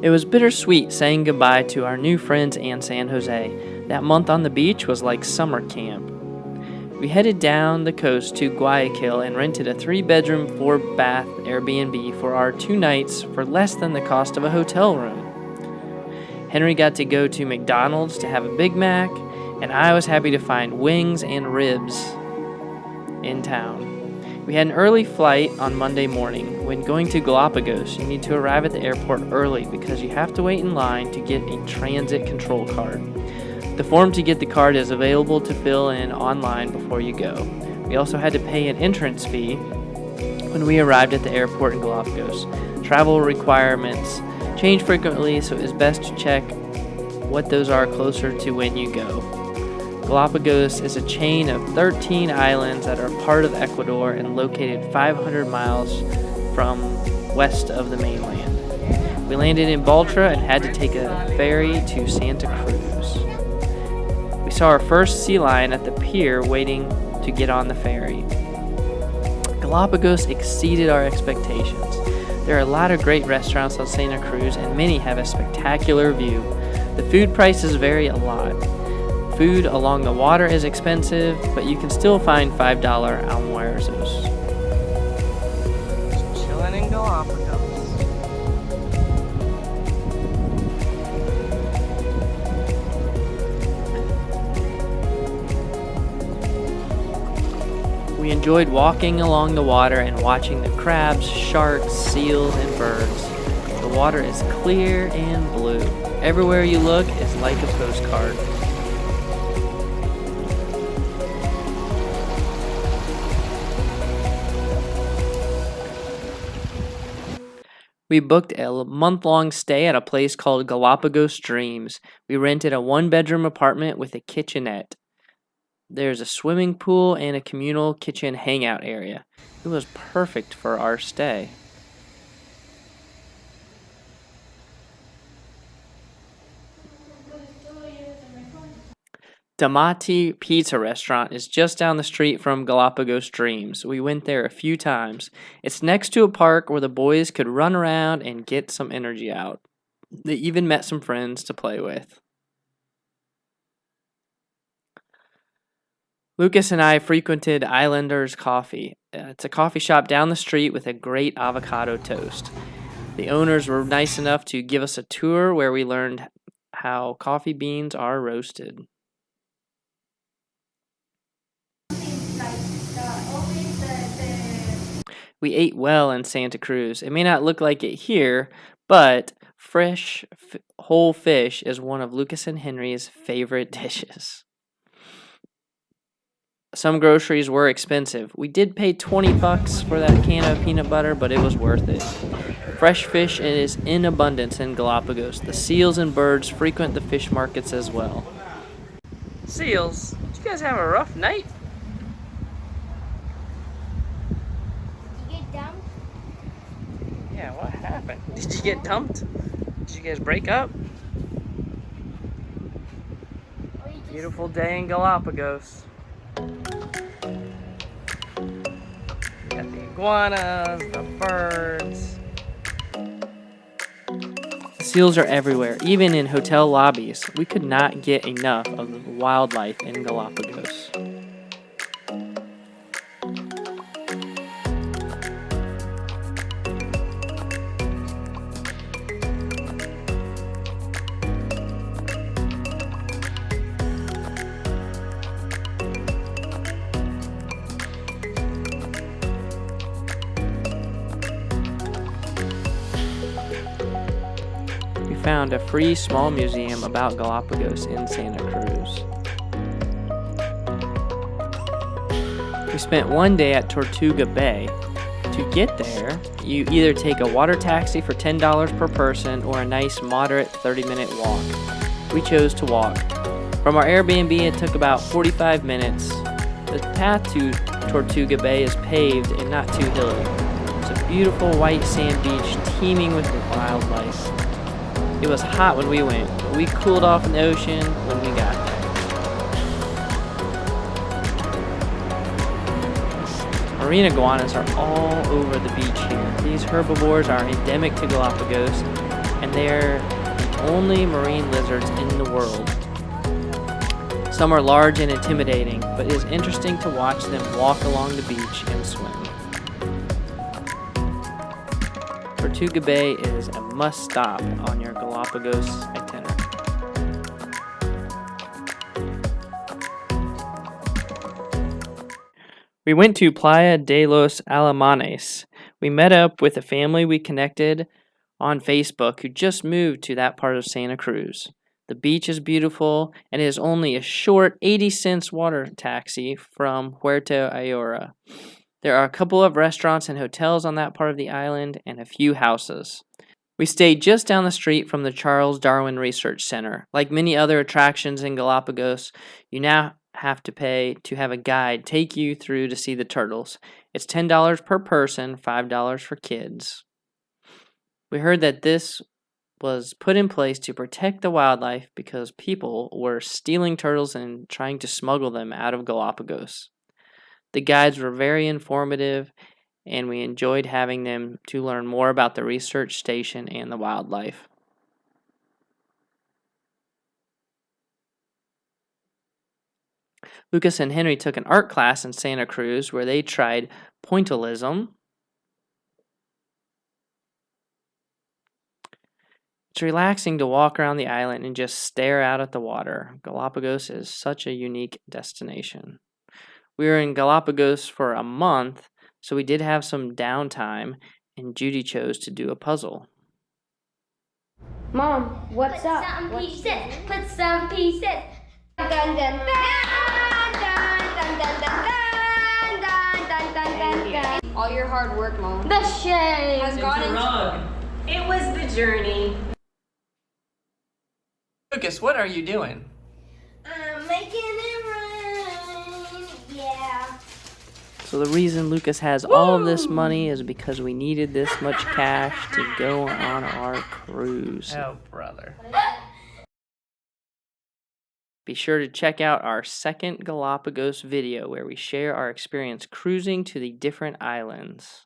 It was bittersweet saying goodbye to our new friends and San Jose. That month on the beach was like summer camp. We headed down the coast to Guayaquil and rented a 3-bedroom, 4-bath Airbnb for our 2 nights for less than the cost of a hotel room. Henry got to go to McDonald's to have a Big Mac, and I was happy to find wings and ribs in town. We had an early flight on Monday morning. When going to Galapagos, you need to arrive at the airport early because you have to wait in line to get a transit control card. The form to get the card is available to fill in online before you go. We also had to pay an entrance fee when we arrived at the airport in Galapagos. Travel requirements change frequently, so it's best to check what those are closer to when you go. Galapagos is a chain of 13 islands that are part of Ecuador and located 500 miles from west of the mainland. We landed in Baltra and had to take a ferry to Santa Cruz. We saw our first sea lion at the pier waiting to get on the ferry. Galapagos exceeded our expectations. There are a lot of great restaurants on Santa Cruz and many have a spectacular view. The food prices vary a lot. Food along the water is expensive, but you can still find $5 almuerzos. Just chilling in Galapagos. We enjoyed walking along the water and watching the crabs, sharks, seals, and birds. The water is clear and blue. Everywhere you look is like a postcard. We booked a month-long stay at a place called Galapagos Dreams. We rented a 1-bedroom apartment with a kitchenette. There's a swimming pool and a communal kitchen hangout area. It was perfect for our stay. Damati Pizza Restaurant is just down the street from Galapagos Dreams. We went there a few times. It's next to a park where the boys could run around and get some energy out. They even met some friends to play with. Lucas and I frequented Islanders Coffee. It's a coffee shop down the street with a great avocado toast. The owners were nice enough to give us a tour where we learned how coffee beans are roasted. We ate well in Santa Cruz. It may not look like it here, but fresh whole fish is one of Lucas and Henry's favorite dishes. Some groceries were expensive. We did pay $20 for that can of peanut butter, but it was worth it. Fresh fish is in abundance in Galapagos. The seals and birds frequent the fish markets as well. Seals, did you guys have a rough night? Yeah, what happened? Did you get dumped? Did you guys break up? Beautiful day in Galapagos. Got the iguanas, the birds. The seals are everywhere, even in hotel lobbies. We could not get enough of the wildlife in Galapagos. Found a free small museum about Galapagos in Santa Cruz. We spent one day at Tortuga Bay. To get there, you either take a water taxi for $10 per person or a nice moderate 30-minute walk. We chose to walk. From our Airbnb, it took about 45 minutes. The path to Tortuga Bay is paved and not too hilly. It's a beautiful white sand beach teeming with wildlife. It was hot when we went, but we cooled off in the ocean when we got there. Marine iguanas are all over the beach here. These herbivores are endemic to Galapagos. and they're the only marine lizards in the world. Some are large and intimidating, but it is interesting to watch them walk along the beach and swim. Tortuga Bay is a must-stop on your Galapagos itinerary. We went to Playa de los Alamanes. We met up with a family we connected on Facebook who just moved to that part of Santa Cruz. The beach is beautiful and it is only a short 80 cents water taxi from Puerto Ayora. There are a couple of restaurants and hotels on that part of the island and a few houses. We stayed just down the street from the Charles Darwin Research Center. Like many other attractions in Galapagos, you now have to pay to have a guide take you through to see the turtles. It's $10 per person, $5 for kids. We heard that this was put in place to protect the wildlife because people were stealing turtles and trying to smuggle them out of Galapagos. The guides were very informative, and we enjoyed having them to learn more about the research station and the wildlife. Lucas and Henry took an art class in Santa Cruz where they tried pointillism. It's relaxing to walk around the island and just stare out at the water. Galapagos is such a unique destination. We were in Galapagos for a month, so we did have some downtime, and Judy chose to do a puzzle. Mom, what's up? Put some pieces. Dun, dun, dun, dun, dun, dun, dun, dun, dun, dun, dun. All your hard work, Mom, The shame has gone into... It was the journey. Lucas, what are you doing? I'm making it rain. Yeah. So the reason Lucas has all of this money is because we needed this much cash to go on our cruise. Oh, brother. Be sure to check out our second Galapagos video where we share our experience cruising to the different islands.